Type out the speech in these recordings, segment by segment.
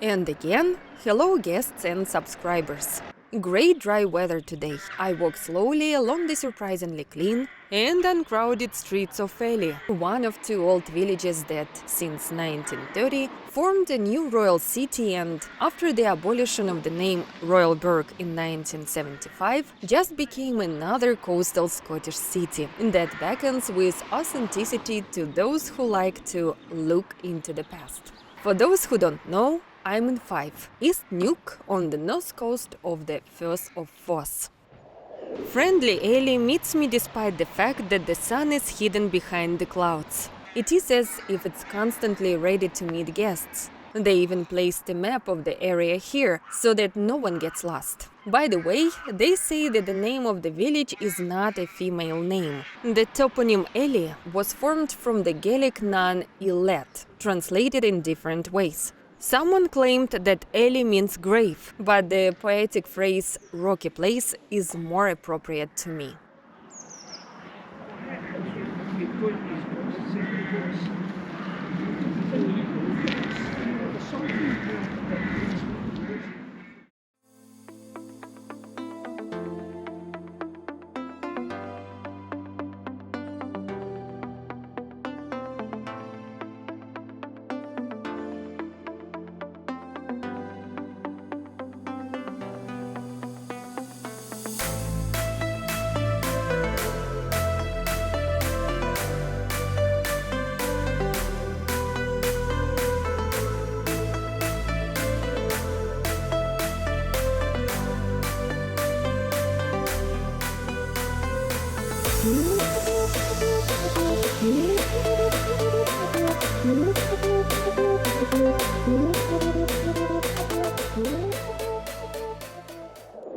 And again, hello guests and subscribers. Great dry weather today. I walk slowly along the surprisingly clean and uncrowded streets of Elie, one of two old villages that, since 1930, formed a new royal city and, after the abolition of the name Royal Burgh in 1975, just became another coastal Scottish city that beckons with authenticity to those who like to look into the past. For those who don't know, I'm in Fife, East Neuk, on the north coast of the Firth of Forth. Friendly Elie meets me despite the fact that the sun is hidden behind the clouds. It is as if it's constantly ready to meet guests. They even placed a map of the area here, so that no one gets lost. By the way, they say that the name of the village is not a female name. The toponym Elie was formed from the Gaelic noun illet, translated in different ways. Someone claimed that Elie means grave, but the poetic phrase rocky place is more appropriate to me.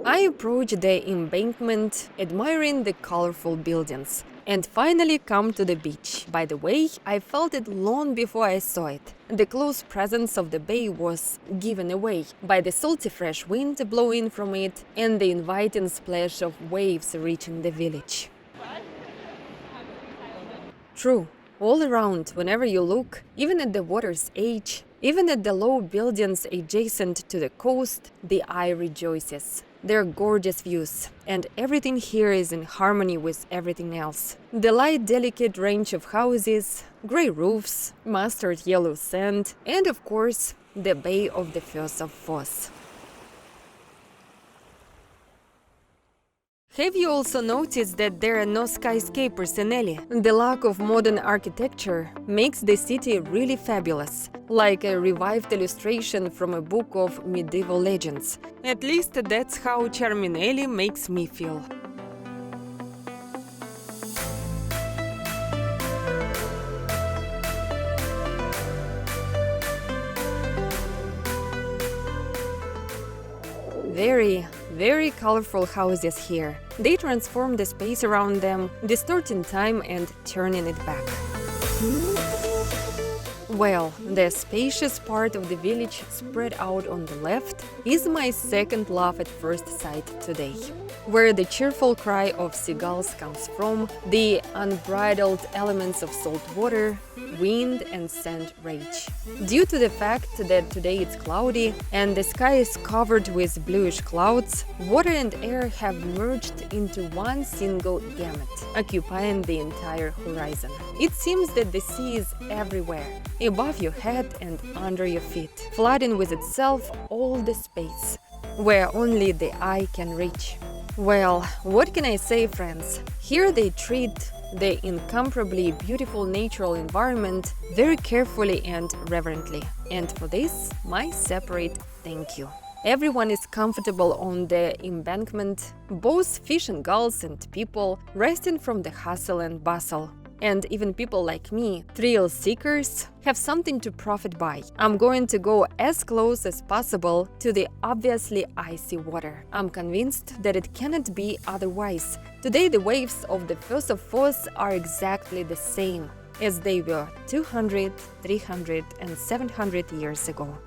I approach the embankment, admiring the colorful buildings, and finally come to the beach. By the way, I felt it long before I saw it. The close presence of the bay was given away by the salty fresh wind blowing from it and the inviting splash of waves reaching the village. True, all around, whenever you look, even at the water's edge, even at the low buildings adjacent to the coast, the eye rejoices. They're gorgeous views, and everything here is in harmony with everything else. The light, delicate range of houses, grey roofs, mustard yellow sand, and of course, the bay of the Firth of Forth. Have you also noticed that there are no skyscrapers in Elie? The lack of modern architecture makes the city really fabulous, like a revived illustration from a book of medieval legends. At least that's how charming Elie makes me feel. Very colorful houses here. They transform the space around them, distorting time and turning it back. Well, the spacious part of the village spread out on the left is my second love at first sight today. Where the cheerful cry of seagulls comes from, the unbridled elements of salt water, wind and sand rage. Due to the fact that today it's cloudy and the sky is covered with bluish clouds, water and air have merged into one single gamut, occupying the entire horizon. It seems that the sea is everywhere, above your head and under your feet, flooding with itself all the space, where only the eye can reach. Well, what can I say, friends? Here they treat the incomparably beautiful natural environment very carefully and reverently. And for this, my separate thank you. Everyone is comfortable on the embankment, both fish and gulls and people resting from the hustle and bustle. And even people like me, thrill seekers, have something to profit by. I'm going to go as close as possible to the obviously icy water. I'm convinced that it cannot be otherwise. Today the waves of the Firth of Forth are exactly the same as they were 200, 300 and 700 years ago.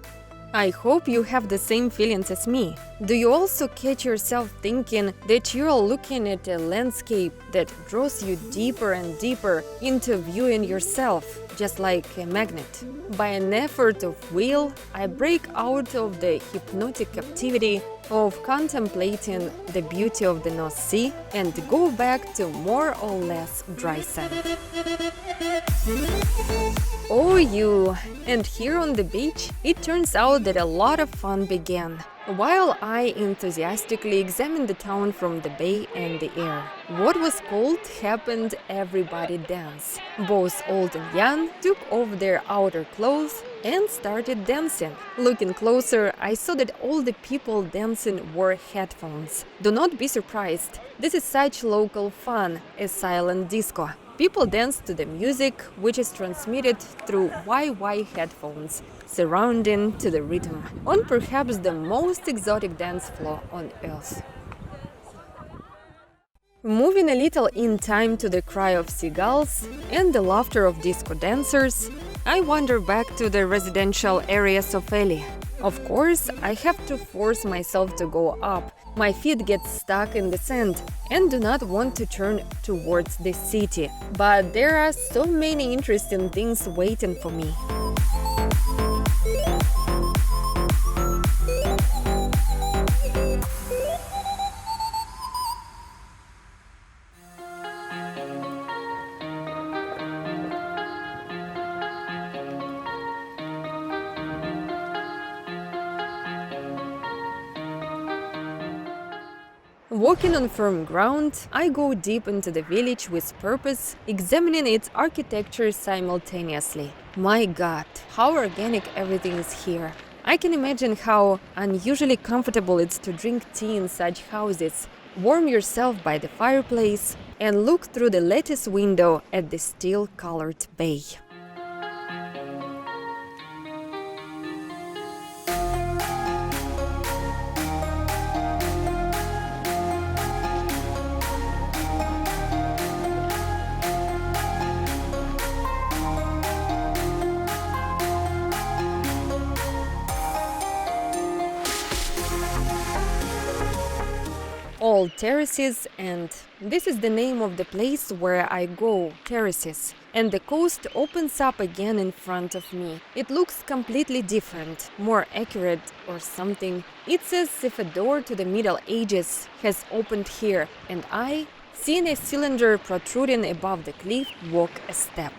I hope you have the same feelings as me. Do you also catch yourself thinking that you're looking at a landscape that draws you deeper and deeper into viewing yourself, just like a magnet. By an effort of will, I break out of the hypnotic captivity of contemplating the beauty of the North Sea and go back to more or less dry sand. Oh, you! And here on the beach, it turns out that a lot of fun began, while I enthusiastically examined the town from the bay and the air. What was cold happened, everybody danced. Both old and young took off their outer clothes and started dancing. Looking closer, I saw that all the people dancing wore headphones. Do not be surprised. This is such local fun, a silent disco. People dance to the music, which is transmitted through YY headphones, surrounding to the rhythm, on perhaps the most exotic dance floor on earth. Moving a little in time to the cry of seagulls and the laughter of disco dancers, I wander back to the residential areas of Elie. Of course, I have to force myself to go up. My feet get stuck in the sand and do not want to turn towards the city. But there are so many interesting things waiting for me. Walking on firm ground, I go deep into the village with purpose, examining its architecture simultaneously. My God, how organic everything is here. I can imagine how unusually comfortable it's to drink tea in such houses, warm yourself by the fireplace, and look through the lattice window at the steel-colored bay. All terraces, and this is the name of the place where I go, terraces. And the coast opens up again in front of me. It looks completely different, more accurate or something. It's as if a door to the Middle Ages has opened here, and I, seeing a cylinder protruding above the cliff, walk a step.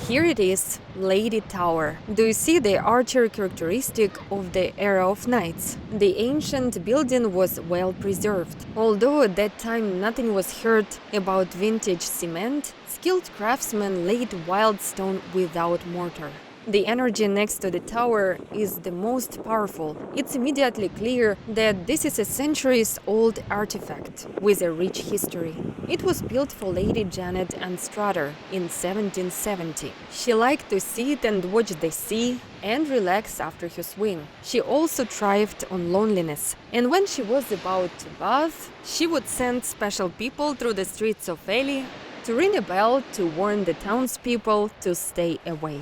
Here it is, Lady Tower. Do you see the archer characteristic of the era of knights? The ancient building was well preserved. Although at that time nothing was heard about vintage cement, skilled craftsmen laid wild stone without mortar. The energy next to the tower is the most powerful. It's immediately clear that this is a centuries-old artifact with a rich history. It was built for Lady Janet Anstruther in 1770. She liked to sit and watch the sea and relax after her swim. She also thrived on loneliness, and when she was about to bath, she would send special people through the streets of Elie to ring a bell to warn the townspeople to stay away.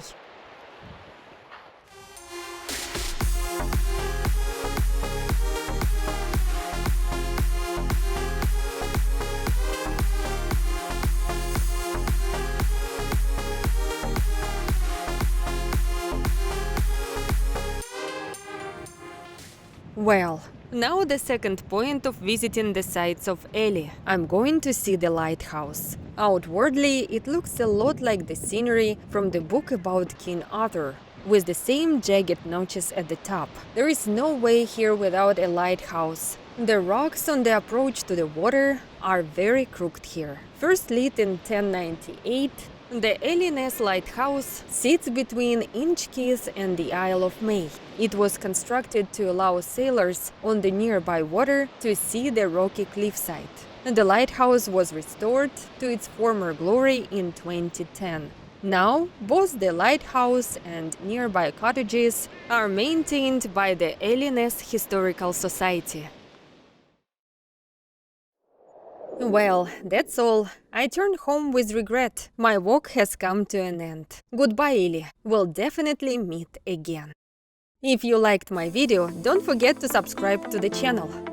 Well, now the second point of visiting the sights of Elie. I'm going to see the lighthouse. Outwardly, it looks a lot like the scenery from the book about King Arthur, with the same jagged notches at the top. There is no way here without a lighthouse. The rocks on the approach to the water are very crooked here. First lit in 1098, the Elie lighthouse sits between Inchkeith and the Isle of May. It was constructed to allow sailors on the nearby water to see the rocky cliffside. The lighthouse was restored to its former glory in 2010. Now, both the lighthouse and nearby cottages are maintained by the Elie Historical Society. Well, that's all. I turned home with regret. My walk has come to an end. Goodbye, Elie. We'll definitely meet again. If you liked my video, don't forget to subscribe to the channel.